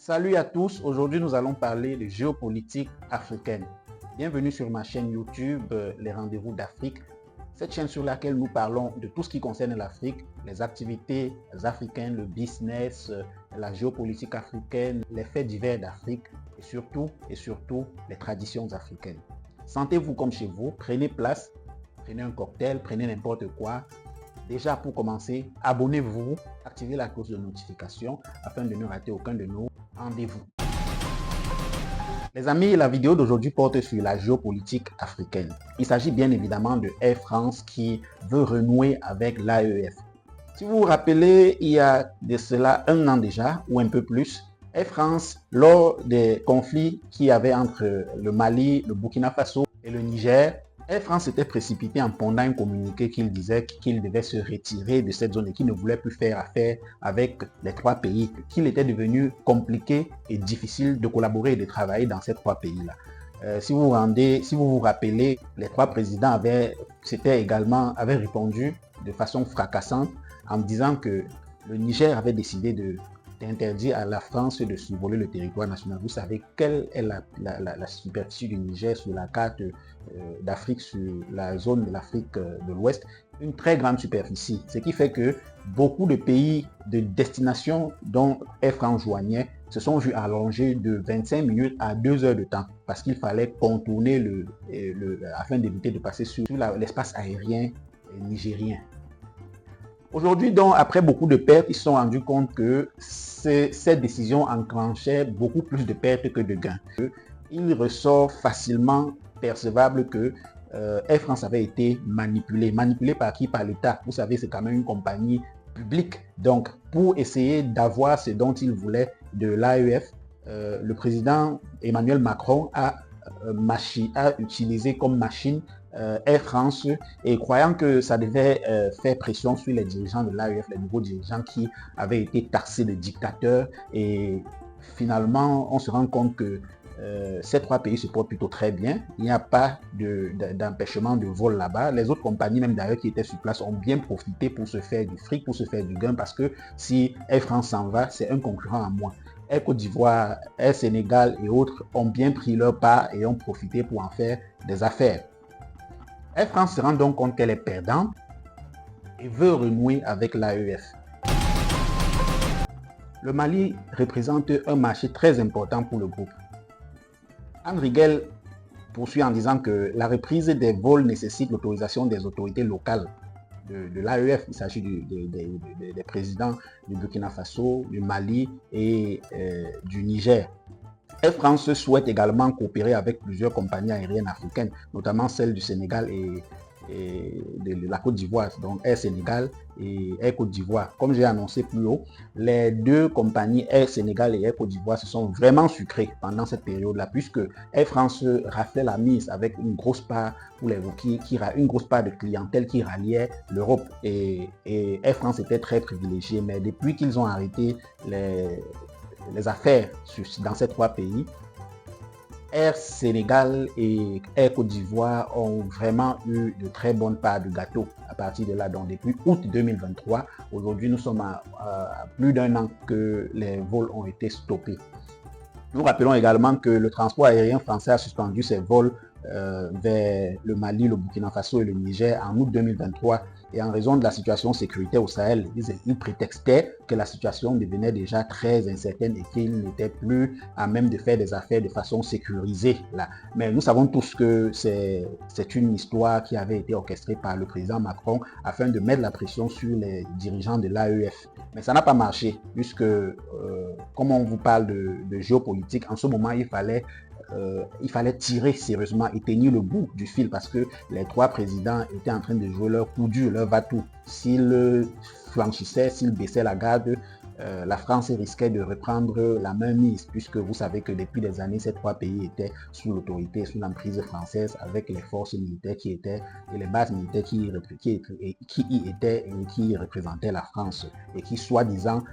Salut à tous, aujourd'hui nous allons parler de géopolitique africaine. Bienvenue sur ma chaîne YouTube Les Rendez-vous d'Afrique, cette chaîne sur laquelle nous parlons de tout ce qui concerne l'Afrique, les activités africaines, le business, la géopolitique africaine, les faits divers d'Afrique et surtout les traditions africaines. Sentez-vous comme chez vous, prenez place, prenez un cocktail, prenez n'importe quoi. Déjà pour commencer, abonnez-vous, activez la cloche de notification afin de ne rater aucun de nos rendez-vous. Les amis, la vidéo d'aujourd'hui porte sur la géopolitique africaine. Il s'agit bien évidemment de Air France qui veut renouer avec l'AEF. Si vous vous rappelez, il y a de cela un an déjà, ou un peu plus, Air France, lors des conflits qu'il y avait entre le Mali, le Burkina Faso et le Niger, Air France s'était précipité en pondant un communiqué qu'il disait qu'il devait se retirer de cette zone et qu'il ne voulait plus faire affaire avec les trois pays, qu'il était devenu compliqué et difficile de collaborer et de travailler dans ces trois pays-là. Si vous vous rappelez, les trois présidents avaient répondu de façon fracassante en disant que le Niger avait décidé d'interdire à la France de survoler le territoire national. Vous savez quelle est la superficie du Niger sur la carte d'Afrique, sur la zone de l'Afrique de l'Ouest, une très grande superficie. Ce qui fait que beaucoup de pays de destination dont Air France joignait se sont vus allonger de 25 minutes à 2 heures de temps parce qu'il fallait contourner afin d'éviter de passer sur l'espace aérien nigérien. Aujourd'hui, donc, après beaucoup de pertes, ils se sont rendus compte que cette décision enclenchait beaucoup plus de pertes que de gains. Il ressort facilement percevable que Air France avait été manipulée. Manipulée par qui? Par l'État. Vous savez, c'est quand même une compagnie publique. Donc, pour essayer d'avoir ce dont il voulait de l'AEF, le président Emmanuel Macron a utilisé comme machine Air France et croyant que ça devait faire pression sur les dirigeants de l'AEF, les nouveaux dirigeants qui avaient été taxés de dictateurs, et finalement on se rend compte que ces trois pays se portent plutôt très bien. Il n'y a pas d'empêchement de vol là-bas. Les autres compagnies même d'ailleurs qui étaient sur place ont bien profité pour se faire du fric, pour se faire du gain, parce que si Air France s'en va, c'est un concurrent à moins. Air Côte d'Ivoire, Air Sénégal et autres ont bien pris leur part et ont profité pour en faire des affaires. Air France se rend donc compte qu'elle est perdante et veut renouer avec l'AEF. Le Mali représente un marché très important pour le groupe. Anne Riguel poursuit en disant que la reprise des vols nécessite l'autorisation des autorités locales de l'AEF. Il s'agit des présidents du Burkina Faso, du Mali et du Niger. Air France souhaite également coopérer avec plusieurs compagnies aériennes africaines, notamment celles du Sénégal et de la Côte d'Ivoire, donc Air Sénégal et Air Côte d'Ivoire. Comme j'ai annoncé plus haut, les deux compagnies Air Sénégal et Air Côte d'Ivoire se sont vraiment sucrées pendant cette période-là, puisque Air France raflait la mise avec une grosse part une grosse part de clientèle qui ralliait l'Europe, et Air France était très privilégiée. Mais depuis qu'ils ont arrêté les affaires dans ces trois pays, Air Sénégal et Air Côte d'Ivoire ont vraiment eu de très bonnes parts du gâteau à partir de là. Donc depuis août 2023, aujourd'hui nous sommes à plus d'un an que les vols ont été stoppés. Nous rappelons également que le transport aérien français a suspendu ses vols vers le Mali, le Burkina Faso et le Niger en août 2023, et en raison de la situation sécuritaire au Sahel, ils prétextaient que la situation devenait déjà très incertaine et qu'ils n'étaient plus à même de faire des affaires de façon sécurisée là. Mais nous savons tous que c'est une histoire qui avait été orchestrée par le président Macron afin de mettre la pression sur les dirigeants de l'AEF. Mais ça n'a pas marché, puisque comme on vous parle de géopolitique, en ce moment il fallait tirer sérieusement et tenir le bout du fil, parce que les trois présidents étaient en train de jouer leur coup dur, leur va-tout. S'ils franchissaient, s'ils baissaient la garde, la France risquait de reprendre la main mise, puisque vous savez que depuis des années, ces trois pays étaient sous l'autorité, sous l'emprise française, avec les forces militaires qui étaient et les bases militaires qui y étaient et qui représentaient la France et qui, soi-disant,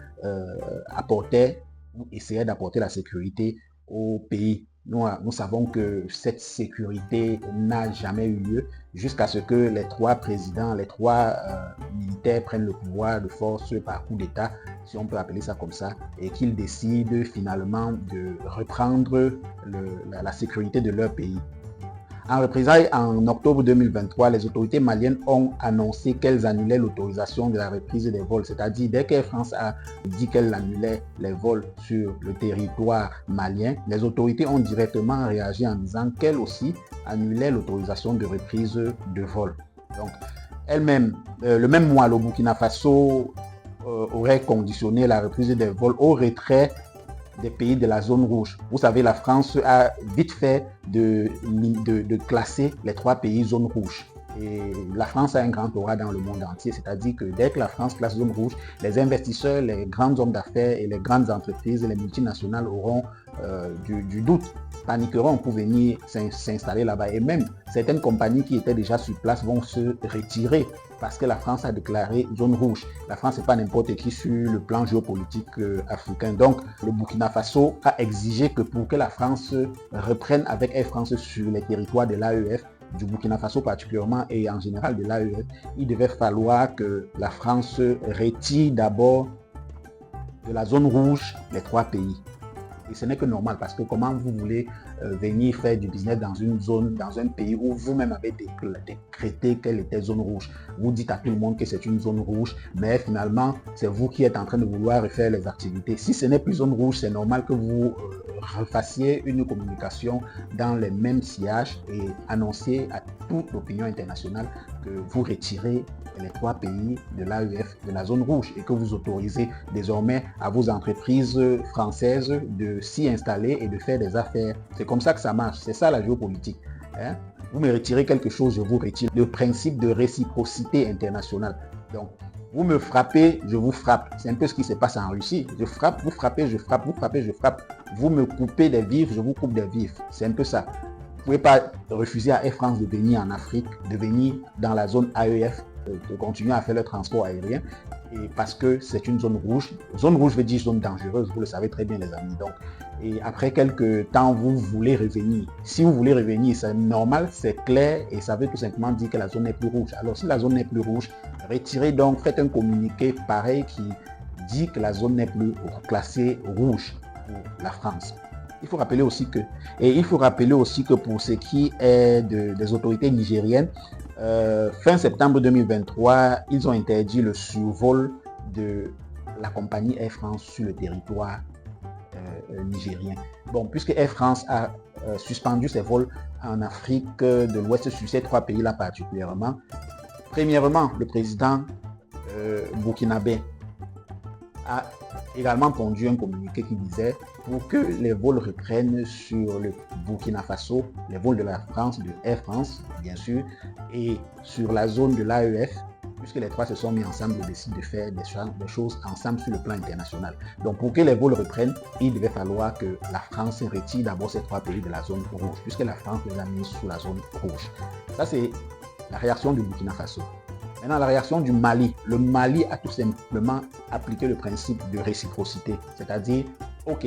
essayaient d'apporter la sécurité au pays. Nous savons que cette sécurité n'a jamais eu lieu jusqu'à ce que les trois présidents, les trois militaires prennent le pouvoir de force par coup d'État, si on peut appeler ça comme ça, et qu'ils décident finalement de reprendre la sécurité de leur pays. En représailles, en octobre 2023, les autorités maliennes ont annoncé qu'elles annulaient l'autorisation de la reprise des vols. C'est-à-dire, dès qu'Air France a dit qu'elle annulait les vols sur le territoire malien, les autorités ont directement réagi en disant qu'elles aussi annulaient l'autorisation de reprise de vol. Donc, elles-mêmes, le même mois, le Burkina Faso aurait conditionné la reprise des vols au retrait des pays de la zone rouge. Vous savez, la France a vite fait de classer les trois pays zone rouge. Et la France a un grand aura dans le monde entier, c'est-à-dire que dès que la France classe zone rouge, les investisseurs, les grands hommes d'affaires et les grandes entreprises, les multinationales auront du doute, paniqueront pour venir s'installer là-bas. Et même certaines compagnies qui étaient déjà sur place vont se retirer parce que la France a déclaré zone rouge. La France n'est pas n'importe qui sur le plan géopolitique africain. Donc, le Burkina Faso a exigé que pour que la France reprenne avec Air France sur les territoires de l'AEF, du Burkina Faso particulièrement et en général de l'AEF, il devait falloir que la France retire d'abord de la zone rouge les trois pays. Et ce n'est que normal parce que comment vous voulez venir faire du business dans une zone, dans un pays où vous-même avez décrété qu'elle était zone rouge. Vous dites à tout le monde que c'est une zone rouge, mais finalement, c'est vous qui êtes en train de vouloir refaire les activités. Si ce n'est plus zone rouge, c'est normal que vous refassiez une communication dans les mêmes sillages et annonciez à toute l'opinion internationale que vous retirez les trois pays de l'AEF de la zone rouge et que vous autorisez désormais à vos entreprises françaises de s'y installer et de faire des affaires. C'est comme ça que ça marche, c'est ça la géopolitique. Hein? Vous me retirez quelque chose, je vous retire. Le principe de réciprocité internationale. Donc, vous me frappez, je vous frappe. C'est un peu ce qui se passe en Russie. Je frappe, vous frappez, je frappe, vous frappez, je frappe. Vous me coupez des vifs, je vous coupe des vifs. C'est un peu ça. Vous ne pouvez pas refuser à Air France de venir en Afrique, de venir dans la zone AEF, de continuer à faire le transport aérien, et parce que c'est une zone rouge. Zone rouge veut dire zone dangereuse, vous le savez très bien les amis. Donc, et après quelques temps, vous voulez revenir. Si vous voulez revenir, c'est normal, c'est clair, et ça veut tout simplement dire que la zone n'est plus rouge. Alors si la zone n'est plus rouge, retirez donc, faites un communiqué pareil qui dit que la zone n'est plus classée rouge pour la France. Il faut rappeler aussi que pour ce qui est des autorités nigériennes, fin septembre 2023, ils ont interdit le survol de la compagnie Air France sur le territoire nigérien. Bon, puisque Air France a suspendu ses vols en Afrique de l'Ouest sur ces trois pays-là particulièrement, premièrement, le président burkinabé a également pondu un communiqué qui disait pour que les vols reprennent sur le Burkina Faso, les vols de la France, de Air France, bien sûr, et sur la zone de l'AEF, puisque les trois se sont mis ensemble et décident de faire des choses ensemble sur le plan international. Donc pour que les vols reprennent, il devait falloir que la France retire d'abord ces trois pays de la zone rouge, puisque la France les a mis sous la zone rouge. Ça, c'est la réaction du Burkina Faso. Maintenant, la réaction du Mali. Le Mali a tout simplement appliqué le principe de réciprocité. C'est-à-dire, ok,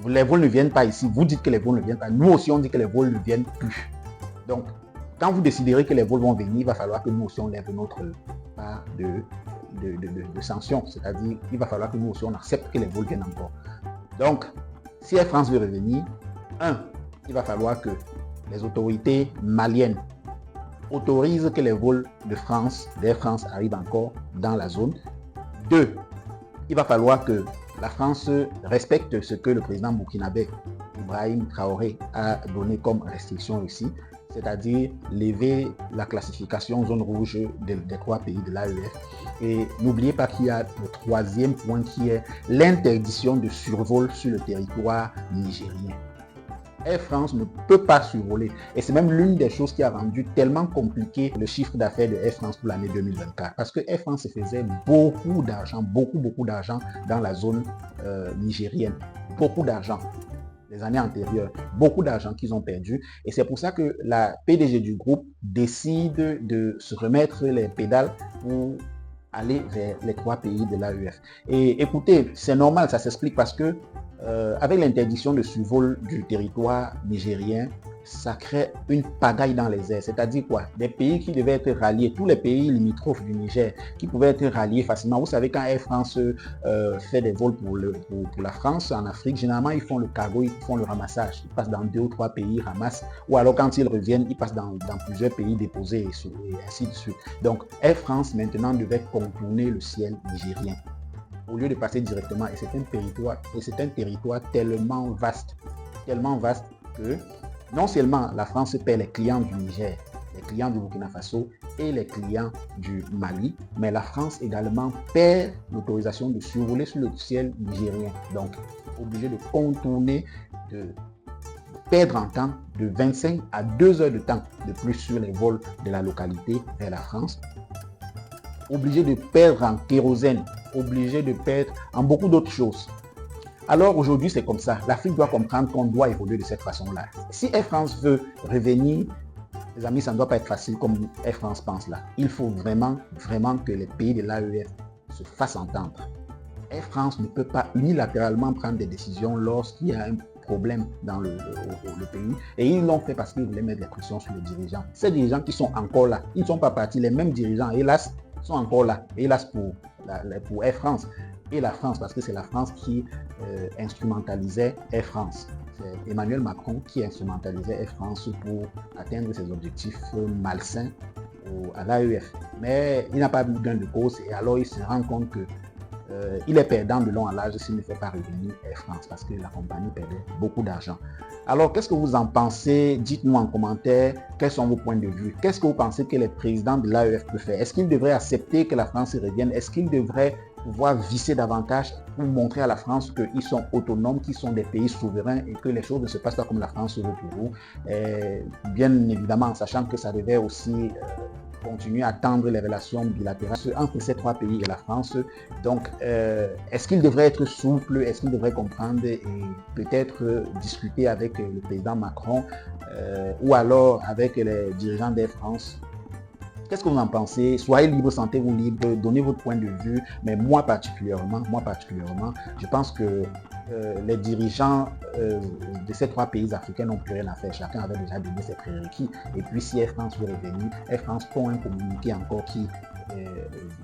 les vols ne viennent pas ici, vous dites que les vols ne viennent pas, nous aussi on dit que les vols ne viennent plus. Donc, quand vous déciderez que les vols vont venir, il va falloir que nous aussi on lève notre part de sanctions. C'est-à-dire, il va falloir que nous aussi on accepte que les vols viennent encore. Donc, si Air France veut revenir, il va falloir que les autorités maliennes autorise que les vols d'Air France arrivent encore dans la zone. 2. Il va falloir que la France respecte ce que le président burkinabé Ibrahim Traoré a donné comme restriction ici, c'est-à-dire lever la classification zone rouge des trois pays de l'AEF. Et n'oubliez pas qu'il y a le troisième point qui est l'interdiction de survol sur le territoire nigérien. Air France ne peut pas survoler. Et c'est même l'une des choses qui a rendu tellement compliqué le chiffre d'affaires de Air France pour l'année 2024. Parce que Air France se faisait beaucoup d'argent, beaucoup d'argent dans la zone nigérienne. Beaucoup d'argent. Les années antérieures, beaucoup d'argent qu'ils ont perdu. Et c'est pour ça que la PDG du groupe décide de se remettre les pédales pour aller vers les trois pays de l'AEF. Et écoutez, c'est normal, ça s'explique parce que avec l'interdiction de survol du territoire nigérien, ça crée une pagaille dans les airs. C'est-à-dire quoi? Des pays qui devaient être ralliés, tous les pays limitrophes du Niger, qui pouvaient être ralliés facilement. Vous savez, quand Air France fait des vols pour la France, en Afrique, généralement, ils font le cargo, ils font le ramassage. Ils passent dans 2 ou 3 pays, ils ramassent. Ou alors, quand ils reviennent, ils passent dans plusieurs pays déposés et ainsi de suite. Donc, Air France, maintenant, devait contourner le ciel nigérien au lieu de passer directement. Et c'est un territoire tellement vaste que non seulement la France paie les clients du Niger, les clients du Burkina Faso et les clients du Mali, mais la France également perd l'autorisation de survoler sur le ciel nigérien. Donc, obligé de contourner, de perdre en temps de 25 à 2 heures de temps de plus sur les vols de la localité vers la France. Obligé de perdre en kérosène, obligé de perdre en beaucoup d'autres choses. Alors aujourd'hui, c'est comme ça. L'Afrique doit comprendre qu'on doit évoluer de cette façon-là. Si Air France veut revenir, les amis, ça ne doit pas être facile comme Air France pense là. Il faut vraiment que les pays de l'AEF se fassent entendre. Air France ne peut pas unilatéralement prendre des décisions lorsqu'il y a un problème dans le pays. Et ils l'ont fait parce qu'ils voulaient mettre des pressions sur les dirigeants. Ces dirigeants qui sont encore là, ils ne sont pas partis. Les mêmes dirigeants, hélas, sont encore là. Hélas pour Air France. Et la France, parce que c'est la France qui instrumentalisait Air France. C'est Emmanuel Macron qui instrumentalisait Air France pour atteindre ses objectifs malsains à l'AEF. Mais il n'a pas eu gain de cause et alors il se rend compte que il est perdant de long en large s'il ne fait pas revenir Air France parce que la compagnie perdait beaucoup d'argent. Alors, qu'est-ce que vous en pensez? Dites-nous en commentaire quels sont vos points de vue. Qu'est-ce que vous pensez que les présidents de l'AEF peuvent faire? Est-ce qu'ils devraient accepter que la France revienne? Est-ce qu'ils devraient pouvoir visser davantage pour montrer à la France qu'ils sont autonomes, qu'ils sont des pays souverains et que les choses ne se passent pas comme la France veut toujours? Bien évidemment, en sachant que ça devait aussi continuer à tendre les relations bilatérales entre ces 3 pays et la France. Donc, est-ce qu'il devrait être souple? Est-ce qu'il devrait comprendre et peut-être discuter avec le président Macron ou alors avec les dirigeants d'Air France? Qu'est-ce que vous en pensez? Soyez libre, sentez-vous libre, donnez votre point de vue. Mais moi particulièrement, je pense que les dirigeants de ces 3 pays africains n'ont plus rien à faire. Chacun avait déjà donné ses prérequis. Et puis si Air France veut revenir, Air France prend un communiqué encore qui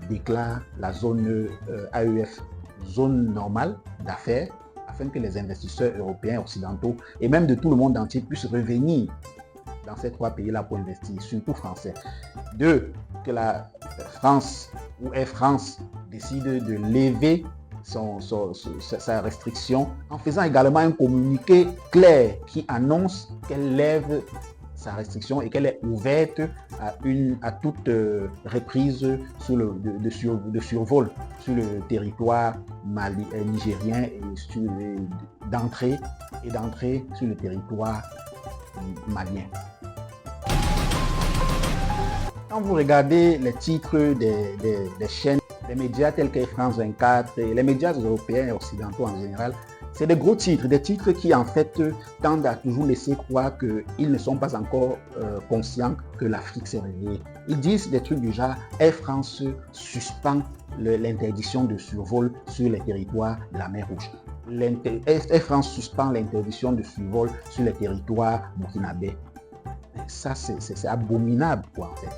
déclare la zone AEF, zone normale d'affaires, afin que les investisseurs européens, occidentaux et même de tout le monde entier puissent revenir dans ces 3 pays-là pour investir, surtout français. 2, que la France ou Air France décide de lever sa restriction en faisant également un communiqué clair qui annonce qu'elle lève sa restriction et qu'elle est ouverte à toute reprise de survol sur le territoire nigérien et d'entrée sur le territoire malien. Quand vous regardez les titres des chaînes, des médias tels que France 24 et les médias européens et occidentaux en général, c'est des gros titres, des titres qui en fait tendent à toujours laisser croire qu'ils ne sont pas encore conscients que l'Afrique s'est réveillée. Ils disent des trucs du genre Air France suspend l'interdiction de survol sur les territoires de la mer Rouge. Air France suspend l'interdiction de survol sur les territoires burkinabés. Ça, c'est abominable, quoi, en fait.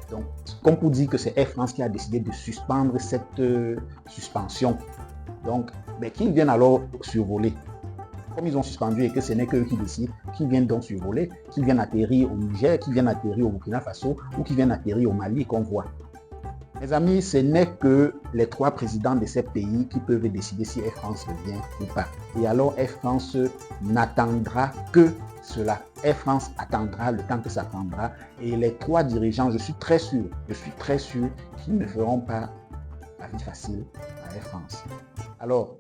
Donc, comme pour dire que c'est Air France qui a décidé de suspendre cette suspension. Donc, qu'ils viennent alors survoler. Comme ils ont suspendu et que ce n'est qu'eux qui décident, qu'ils viennent donc survoler, qu'ils viennent atterrir au Niger, qu'ils viennent atterrir au Burkina Faso ou qu'ils viennent atterrir au Mali qu'on voit. Mes amis, ce n'est que les 3 présidents de ces pays qui peuvent décider si Air France revient ou pas. Et alors Air France n'attendra que cela. Air France attendra le temps que ça prendra. Et les 3 dirigeants, je suis très sûr qu'ils ne feront pas la vie facile à Air France. Alors,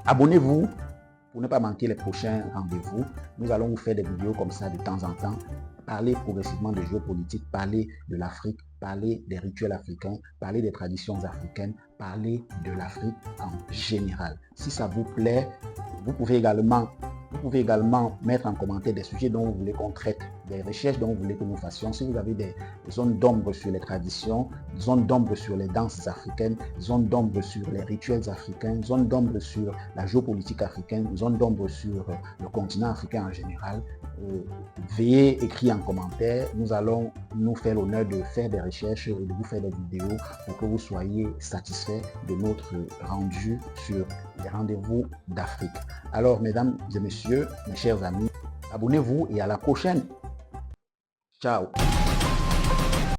abonnez-vous pour ne pas manquer les prochains rendez-vous. Nous allons vous faire des vidéos comme ça de temps en temps. Parler progressivement de géopolitique, parler de l'Afrique, parler des rituels africains, parler des traditions africaines, parler de l'Afrique en général. Si ça vous plaît, vous pouvez également mettre en commentaire des sujets dont vous voulez qu'on traite des recherches dont vous voulez que nous fassions, si vous avez des zones d'ombre sur les traditions, zones d'ombre sur les danses africaines, zones d'ombre sur les rituels africains, zones d'ombre sur la géopolitique africaine, zones d'ombre sur le continent africain en général, veuillez écrire en commentaire. Nous allons nous faire l'honneur de faire des recherches et de vous faire des vidéos pour que vous soyez satisfaits de notre rendu sur les rendez-vous d'Afrique. Alors, mesdames et messieurs, mes chers amis, abonnez-vous et à la prochaine. Ciao.